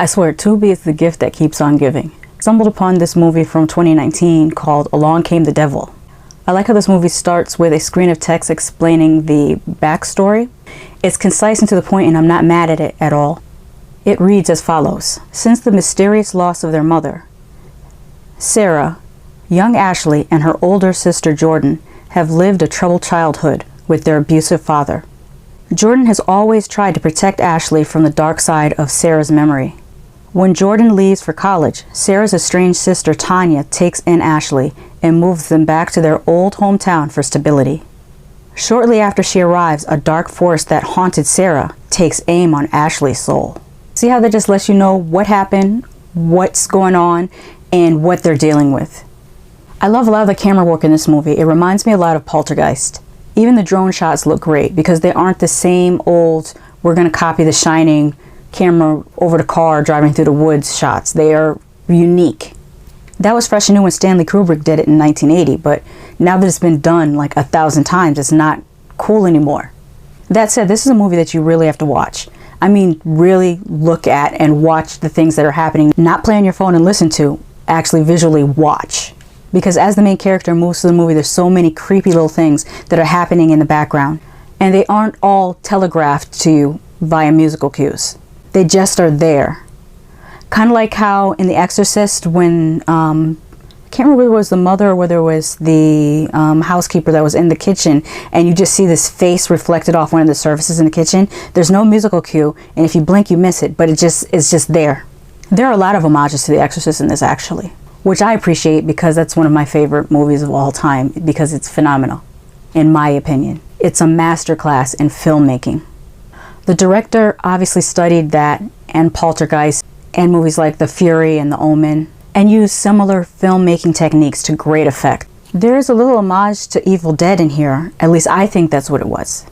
I swear, Tubi is the gift that keeps on giving. Stumbled upon this movie from 2019 called Along Came the Devil. I like how this movie starts with a screen of text explaining the backstory. It's concise and to the point, and I'm not mad at it at all. It reads as follows. Since the mysterious loss of their mother, Sarah, young Ashley, and her older sister Jordan have lived a troubled childhood with their abusive father. Jordan has always tried to protect Ashley from the dark side of Sarah's memory. When Jordan leaves for college, Sarah's estranged sister Tanya takes in Ashley and moves them back to their old hometown for stability. Shortly after she arrives, a dark force that haunted Sarah takes aim on Ashley's soul. See how that just lets you know what happened, what's going on, and what they're dealing with. I love a lot of the camera work in this movie. It reminds me a lot of Poltergeist. Even the drone shots look great because they aren't the same old, we're going to copy The Shining camera over the car driving through the woods shots. They are unique. That was fresh and new when Stanley Kubrick did it in 1980, but now that it's been done like 1,000 times, it's not cool anymore. That said, this is a movie that you really have to watch. I mean, really look at and watch the things that are happening. Not play on your phone and listen to, actually visually watch. Because as the main character moves through the movie, there's so many creepy little things that are happening in the background. And they aren't all telegraphed to you via musical cues. They just are there. Kind of like how in The Exorcist when, I can't remember whether it was the mother or whether it was the housekeeper that was in the kitchen, and you just see this face reflected off one of the surfaces in the kitchen. There's no musical cue, and if you blink you miss it, but it's just there. There are a lot of homages to The Exorcist in this actually, which I appreciate because that's one of my favorite movies of all time because it's phenomenal, in my opinion. It's a masterclass in filmmaking. The director obviously studied that and Poltergeist and movies like The Fury and The Omen and used similar filmmaking techniques to great effect. There is a little homage to Evil Dead in here, at least I think that's what it was.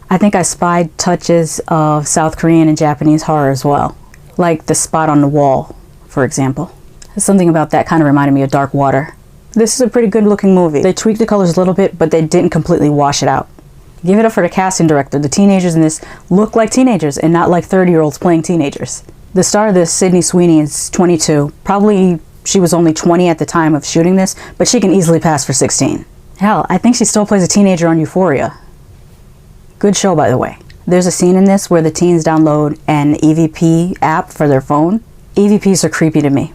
I think I spied touches of South Korean and Japanese horror as well, like the spot on the wall, for example. Something about that kind of reminded me of Dark Water. This is a pretty good looking movie. They tweaked the colors a little bit, but they didn't completely wash it out. Give it up for the casting director. The teenagers in this look like teenagers and not like 30-year-olds playing teenagers. The star of this, Sydney Sweeney, is 22. Probably she was only 20 at the time of shooting this, but she can easily pass for 16. Hell, I think she still plays a teenager on Euphoria. Good show, by the way. There's a scene in this where the teens download an EVP app for their phone. EVPs are creepy to me.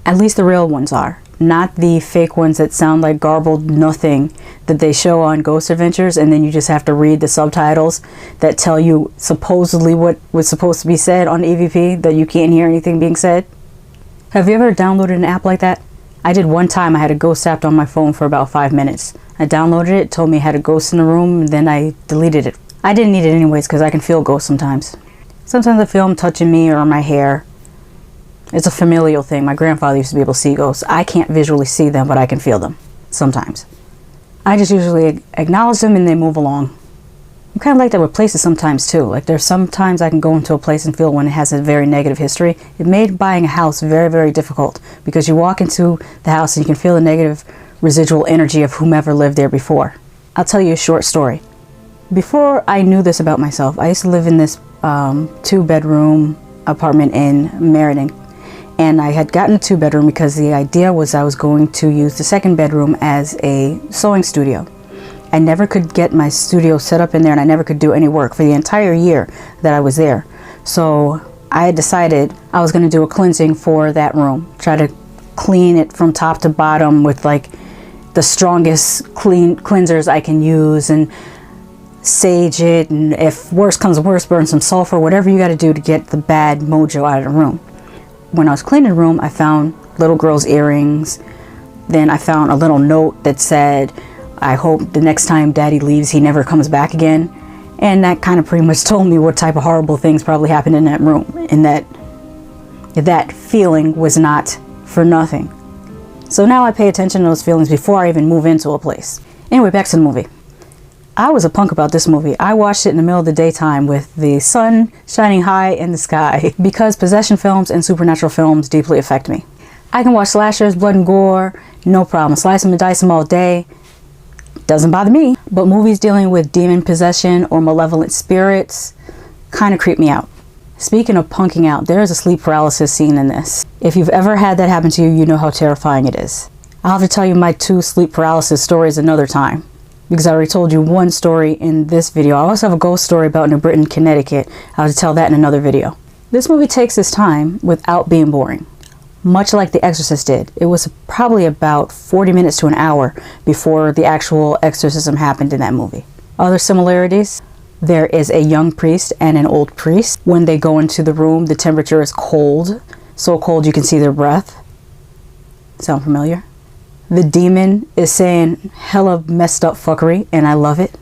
At least the real ones are. Not the fake ones that sound like garbled nothing that they show on Ghost Adventures and then you just have to read the subtitles that tell you supposedly what was supposed to be said on EVP, that you can't hear anything being said. Have you ever downloaded an app like that? I did one time. I had a ghost app on my phone for about 5 minutes. I downloaded it, told me I had a ghost in the room, and then I deleted it. I didn't need it anyways because I can feel ghosts sometimes. Sometimes I feel them touching me or my hair. It's a familial thing. My grandfather used to be able to see ghosts. I can't visually see them, but I can feel them sometimes. I just usually acknowledge them and they move along. I'm kind of like that with places sometimes too. Like there's sometimes I can go into a place and feel when it has a very negative history. It made buying a house very, very difficult because you walk into the house and you can feel the negative residual energy of whomever lived there before. I'll tell you a short story. Before I knew this about myself, I used to live in this 2-bedroom apartment in Meriden. And I had gotten a 2-bedroom because the idea was I was going to use the 2nd bedroom as a sewing studio. I never could get my studio set up in there, and I never could do any work for the entire year that I was there. So I had decided I was going to do a cleansing for that room. Try to clean it from top to bottom with like the strongest cleansers I can use, and sage it, and if worse comes to worse, burn some sulfur, whatever you got to do to get the bad mojo out of the room. When I was cleaning the room, I found little girl's earrings. Then I found a little note that said, I hope the next time daddy leaves, he never comes back again. And that kind of pretty much told me what type of horrible things probably happened in that room, and that feeling was not for nothing. So now I pay attention to those feelings before I even move into a place. Anyway, back to the movie. I was a punk about this movie. I watched it in the middle of the daytime with the sun shining high in the sky because possession films and supernatural films deeply affect me. I can watch slashers, blood and gore, no problem. Slice them and dice them all day. Doesn't bother me. But movies dealing with demon possession or malevolent spirits kind of creep me out. Speaking of punking out, there is a sleep paralysis scene in this. If you've ever had that happen to you, you know how terrifying it is. I'll have to tell you my 2 sleep paralysis stories another time, because I already told you one story in this video. I also have a ghost story about New Britain, Connecticut. I'll have to tell that in another video. This movie takes its time without being boring, much like The Exorcist did. It was probably about 40 minutes to an hour before the actual exorcism happened in that movie. Other similarities: there is a young priest and an old priest. When they go into the room, the temperature is cold, so cold you can see their breath. Sound familiar? The demon is saying hella messed up fuckery, and I love it.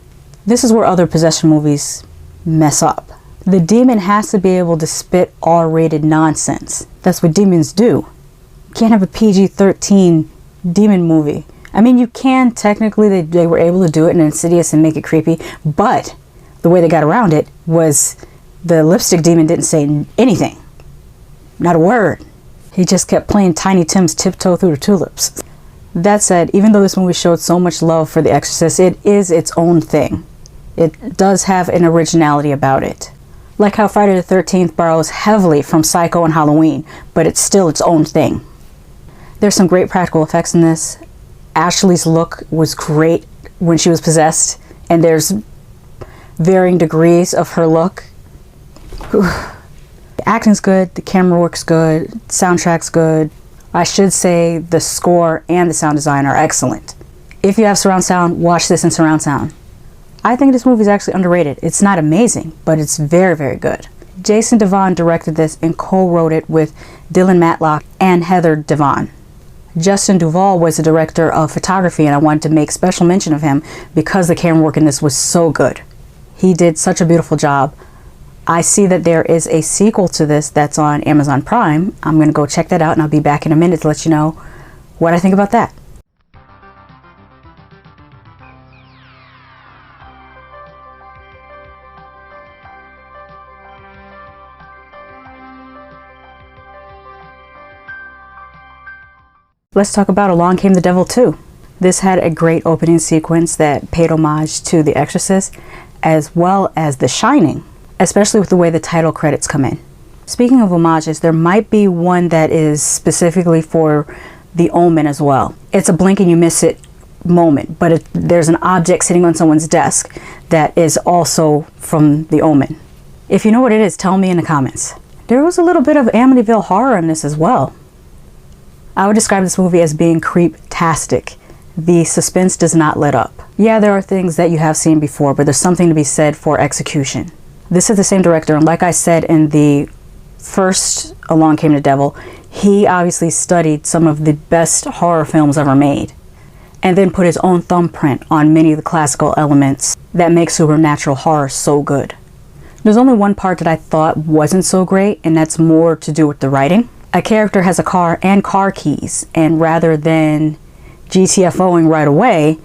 This is where other possession movies mess up. The demon has to be able to spit R-rated nonsense. That's what demons do. You can't have a PG-13 demon movie. I mean, you can technically, they were able to do it in Insidious and make it creepy, but the way they got around it was the lipstick demon didn't say anything. Not a word. He just kept playing Tiny Tim's Tiptoe Through the Tulips. That said, even though this movie showed so much love for The Exorcist, it is its own thing. It does have an originality about it. Like how Friday the 13th borrows heavily from Psycho and Halloween, but it's still its own thing. There's some great practical effects in this. Ashley's look was great when she was possessed, and there's varying degrees of her look. The acting's good, the camera work's good, soundtrack's good. I should say the score and the sound design are excellent. If you have surround sound, watch this in surround sound. I think this movie is actually underrated. It's not amazing, but it's very, very good. Jason Devon directed this and co-wrote it with Dylan Matlock and Heather Devon. Justin Duvall was the director of photography, and I wanted to make special mention of him because the camera work in this was so good. He did such a beautiful job. I see that there is a sequel to this that's on Amazon Prime. I'm going to go check that out, and I'll be back in a minute to let you know what I think about that. Let's talk about Along Came the Devil 2. This had a great opening sequence that paid homage to The Exorcist, as well as The Shining, especially with the way the title credits come in. Speaking of homages, there might be one that is specifically for The Omen as well. It's a blink and you miss it moment, but there's an object sitting on someone's desk that is also from The Omen. If you know what it is, tell me in the comments. There was a little bit of Amityville horror in this as well. I would describe this movie as being creep-tastic. The suspense does not let up. Yeah, there are things that you have seen before, but there's something to be said for execution. This is the same director, and like I said in the first Along Came the Devil, he obviously studied some of the best horror films ever made, and then put his own thumbprint on many of the classical elements that make supernatural horror so good. There's only one part that I thought wasn't so great, and that's more to do with the writing. A character has a car and car keys, and rather than GTFOing right away,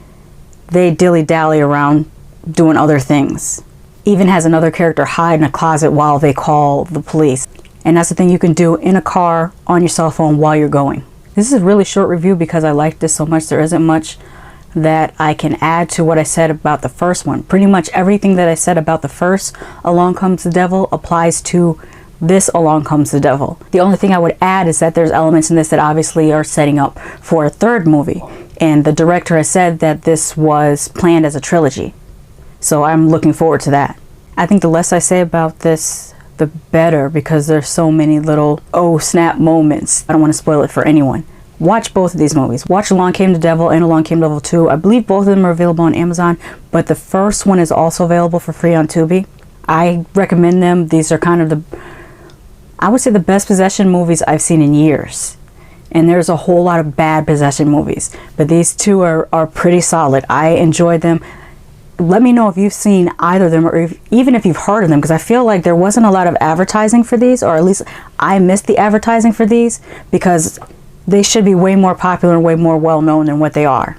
they dilly-dally around doing other things. Even has another character hide in a closet while they call the police. And that's the thing you can do in a car on your cell phone while you're going. This is a really short review because I liked this so much. There isn't much that I can add to what I said about the first one. Pretty much everything that I said about the first Along Comes the Devil applies to this Along Comes the Devil. The only thing I would add is that there's elements in this that obviously are setting up for a third movie. And the director has said that this was planned as a trilogy. So I'm looking forward to that. I think the less I say about this, the better, because there's so many little oh snap moments. I don't want to spoil it for anyone. Watch both of these movies. Watch Along Came the Devil and Along Came the Devil 2. I believe both of them are available on Amazon, but the first one is also available for free on Tubi. I recommend them. These are kind of I would say the best possession movies I've seen in years. And there's a whole lot of bad possession movies, but these two are pretty solid. I enjoyed them. Let me know if you've seen either of them, or even if you've heard of them, because I feel like there wasn't a lot of advertising for these, or at least I missed the advertising for these, because they should be way more popular and way more well known than what they are.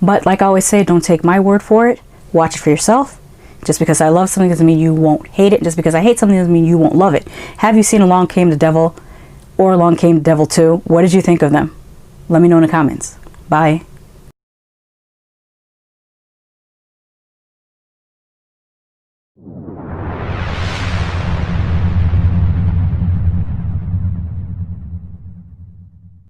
But like I always say, don't take my word for it. Watch it for yourself. Just because I love something doesn't mean you won't hate it. Just because I hate something doesn't mean you won't love it. Have you seen Along Came the Devil or Along Came the Devil 2? What did you think of them? Let me know in the comments. Bye.